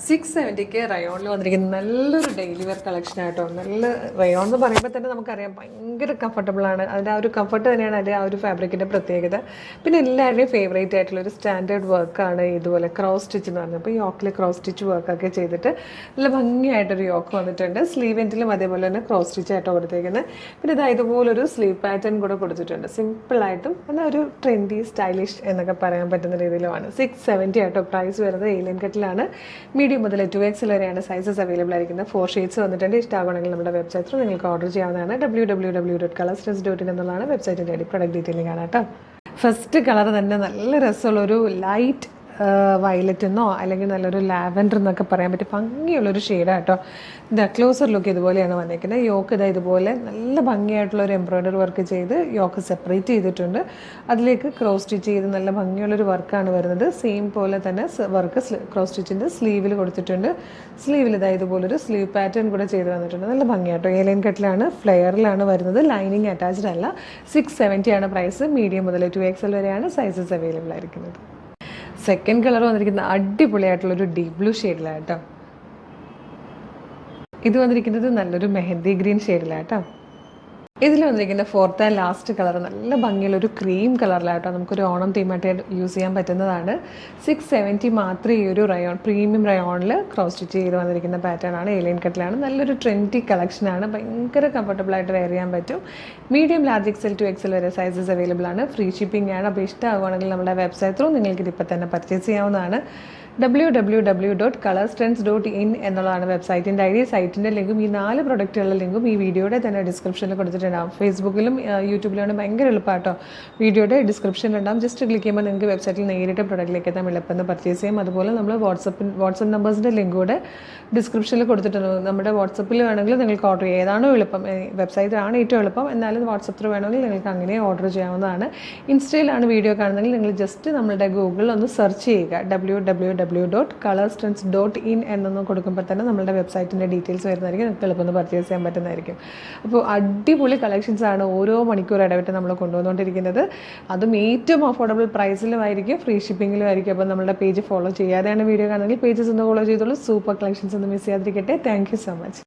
670 റയോണിൽ വന്നിരിക്കുന്ന നല്ലൊരു daily wear collection ആയിട്ടോ. നല്ല റയോൺ എന്ന് പറയുമ്പോൾ തന്നെ നമുക്കറിയാം ഭയങ്കര കംഫർട്ടബിളാണ്. അതിൻ്റെ ആ ഒരു കംഫർട്ട് തന്നെയാണ് അതിൻ്റെ ആ ഒരു ഫാബ്രിക്കിൻ്റെ പ്രത്യേകത. പിന്നെ എല്ലാവരുടെയും ഫേവറേറ്റ് ആയിട്ടുള്ള ഒരു സ്റ്റാൻഡേർഡ് വർക്കാണ് ഇതുപോലെ ക്രോസ് സ്റ്റിച്ച് എന്ന് പറഞ്ഞത്. അപ്പോൾ യോക്കിൽ ക്രോസ് സ്റ്റിച്ച് വർക്കൊക്കെ ചെയ്തിട്ട് നല്ല ഭംഗിയായിട്ടൊരു യോക്ക് വന്നിട്ടുണ്ട്. സ്ലീവ് എൻഡിലും അതേപോലെ തന്നെ ക്രോസ് സ്റ്റിച്ച് ആയിട്ടോ കൊടുത്തേക്കുന്നത്. പിന്നെ ഇതാ ഇതുപോലൊരു സ്ലീവ് പാറ്റേൺ കൂടെ കൊടുത്തിട്ടുണ്ട്. സിമ്പിളായിട്ടും എന്നാൽ ഒരു ട്രെൻഡി സ്റ്റൈലിഷ് എന്നൊക്കെ പറയാൻ പറ്റുന്ന രീതിയിലുമാണ്. 670 ആയിട്ടോ പ്രൈസ് വരുന്നത്. ഏലിയൻ കട്ടിലാണ്. മീഡിയം മുതൽ 2XL വരെയാണ് സൈസസ് അവൈലബിൾ ആയിരിക്കുന്നത്. 4 ഷെയ്ഡ്സ് വന്നിട്ടുണ്ട്. ഇഷ്ടമാണെങ്കിൽ നമ്മുടെ വെബ്സൈറ്റിൽ നിങ്ങൾക്ക് ഓർഡർ ചെയ്യാവുന്നതാണ്. www.colorstress.in എന്നുള്ളതാണ് വെബ്സൈറ്റിൻ്റെ ഐഡി. പ്രൊഡക്റ്റ് ഡീറ്റെയിലിംഗ് ആണ് കേട്ടോ. ഫസ്റ്റ് കളർ തന്നെ നല്ല രസമുള്ളൊരു ലൈറ്റ് വയലറ്റ് എന്നോ അല്ലെങ്കിൽ നല്ലൊരു ലാവൻഡർ എന്നൊക്കെ പറയാൻ പറ്റും. ഭംഗിയുള്ളൊരു ഷെയ്ഡാണ് കേട്ടോ. ഇതാ ക്ലോസർ ലുക്ക് ഇതുപോലെയാണ് വന്നിരിക്കുന്നത്. യോക്ക് ഇതാ ഇതുപോലെ നല്ല ഭംഗിയായിട്ടുള്ളൊരു എംബ്രോയ്ഡറി വർക്ക് ചെയ്ത് യോക്ക് സെപ്പറേറ്റ് ചെയ്തിട്ടുണ്ട്. അതിലേക്ക് ക്രോസ് സ്റ്റിച്ച് ചെയ്ത് നല്ല ഭംഗിയുള്ളൊരു വർക്കാണ് വരുന്നത്. സെയിം പോലെ തന്നെ വർക്ക് ക്രോസ് സ്റ്റിച്ചിൻ്റെ സ്ലീവിൽ കൊടുത്തിട്ടുണ്ട്. സ്ലീവിൽ ഇതാ ഇതുപോലൊരു സ്ലീവ് പാറ്റേൺ കൂടെ ചെയ്ത് വന്നിട്ടുണ്ട്. നല്ല ഭംഗിയാട്ടോ. ഏലിയൻ കട്ടിലാണ്, ഫ്ലെയറിലാണ് വരുന്നത്. ലൈനിങ് അറ്റാച്ച്ഡ് അല്ല. 670 ആണ് പ്രൈസ്. മീഡിയം മുതൽ 2XL വരെയാണ് സൈസസ് അവൈലബിൾ ആയിരിക്കുന്നത്. സെക്കൻഡ് കളർ വന്നിരിക്കുന്ന അടിപൊളിയായിട്ടുള്ളൊരു ഡീപ് ബ്ലൂ ഷെയ്ഡിലാണ് കേട്ടോ. ഇത് വന്നിരിക്കുന്നത് നല്ലൊരു മെഹന്തി ഗ്രീൻ ഷെയ്ഡിലാണ് കേട്ടോ. ഇതിൽ വന്നിരിക്കുന്ന ഫോർത്ത് ആൻഡ് ലാസ്റ്റ് കളർ നല്ല ഭംഗിയുള്ളൊരു ക്രീം കളറിലാട്ടോ. നമുക്കൊരു ഓണം തീമായിട്ട് യൂസ് ചെയ്യാൻ പറ്റുന്നതാണ്. 670 മാത്രമേ ഈ ഒരു റയോൺ പ്രീമിയം റയോണിൽ ക്രോസ് സ്റ്റിച്ച് ചെയ്ത് വന്നിരിക്കുന്ന പാറ്റേൺ ആണ്. ഏലിയൻ കട്ടിലാണ്. നല്ലൊരു ട്രെൻഡി കളക്ഷനാണ്. ഭയങ്കര കംഫർട്ടബിളായിട്ട് വെയർ ചെയ്യാൻ പറ്റും. Medium large XL to XL വരെ സൈസസ് അവൈലബിൾ ആണ്. ഫ്രീ ഷിപ്പിംഗ് ആണ്. അപ്പോൾ ഇഷ്ടമാകുവാണെങ്കിൽ നമ്മുടെ വെബ്സൈറ്റ് ത്രൂ നിങ്ങൾക്ക് ഇതിപ്പോൾ തന്നെ പർച്ചേസ് ചെയ്യാവുന്നതാണ്. www.colorstress.in എന്നുള്ളതാണ് വെബ്സൈറ്റിൻ്റെ ഐഡി. സൈറ്റിൻ്റെ ലിങ്കും ഈ 4 പ്രൊഡക്റ്റുകളുടെ ലിങ്കും ഈ വീഡിയോയുടെ തന്നെ ഡിസ്ക്രിപ്ഷനിൽ കൊടുത്തിട്ടുണ്ടാകും. ഫേസ്ബുക്കിലും യൂട്യൂബിലാണ് ഭയങ്കര എളുപ്പമാട്ടോ. വീഡിയോയുടെ ഡിസ്ക്രിപ്ഷനിലുണ്ടാകും. ജസ്റ്റ് ക്ലിക്ക് ചെയ്യുമ്പോൾ നിങ്ങൾക്ക് വെബ്സൈറ്റിൽ നേരിട്ട് പ്രൊഡക്റ്റിലേക്ക് എത്താൻ എളുപ്പമെന്ന് പർച്ചേസ് ചെയ്യും. അതുപോലെ നമ്മൾ വാട്സപ്പ് നമ്പേഴ്സിൻ്റെ ലിങ്ക് കൂടെ ഡിസ്ക്രിപ്ഷനിൽ കൊടുത്തിട്ടുണ്ട്. നമ്മുടെ വാട്സപ്പിൽ വേണമെങ്കിൽ നിങ്ങൾക്ക് ഓർഡർ ചെയ്യാം. ഏതാണോ എളുപ്പം, വെബ്സൈറ്റ് ആണ് ഏറ്റവും എളുപ്പം, എന്നാലും വാട്സപ്പ് ത്രൂ വേണമെങ്കിൽ നിങ്ങൾക്ക് അങ്ങനെ ഓർഡർ ചെയ്യാവുന്നതാണ്. ഇൻസ്റ്റയിലാണ് വീഡിയോ കാണുന്നതെങ്കിൽ നിങ്ങൾ ജസ്റ്റ് നമ്മുടെ ഗൂഗിളിൽ ഒന്ന് സെർച്ച് ചെയ്യുക. www.colorstress.in എന്നൊന്ന് കൊടുക്കുമ്പോൾ തന്നെ നമ്മുടെ വെബ്സൈറ്റിൻ്റെ ഡീറ്റെയിൽസ് വരുന്നതായിരിക്കും. നിങ്ങൾക്ക് എളുപ്പം പർച്ചേസ് ചെയ്യാൻ പറ്റുന്നതായിരിക്കും. അപ്പോൾ അടിപൊളി കളക്ഷൻസ് ആണ് ഓരോ മണിക്കൂർ ഇടവിട്ട് നമ്മൾ കൊണ്ടുവന്നുകൊണ്ടിരിക്കുന്നത്. അതും ഏറ്റവും അഫോർഡബിൾ പ്രൈസിലുമായിരിക്കും, ഫ്രീ ഷിപ്പിങ്ങിലും ആയിരിക്കും. അപ്പോൾ നമ്മുടെ പേജ് ഫോളോ ചെയ്യാതെയാണ് വീഡിയോ കാണുന്നതെങ്കിൽ പേജസ് ഒന്ന് ഫോളോ ചെയ്തോളൂ. സൂപ്പർ കളക്ഷൻസ് ഒന്നും മിസ് ചെയ്യാതിരിക്കട്ടെ. Thank you so much.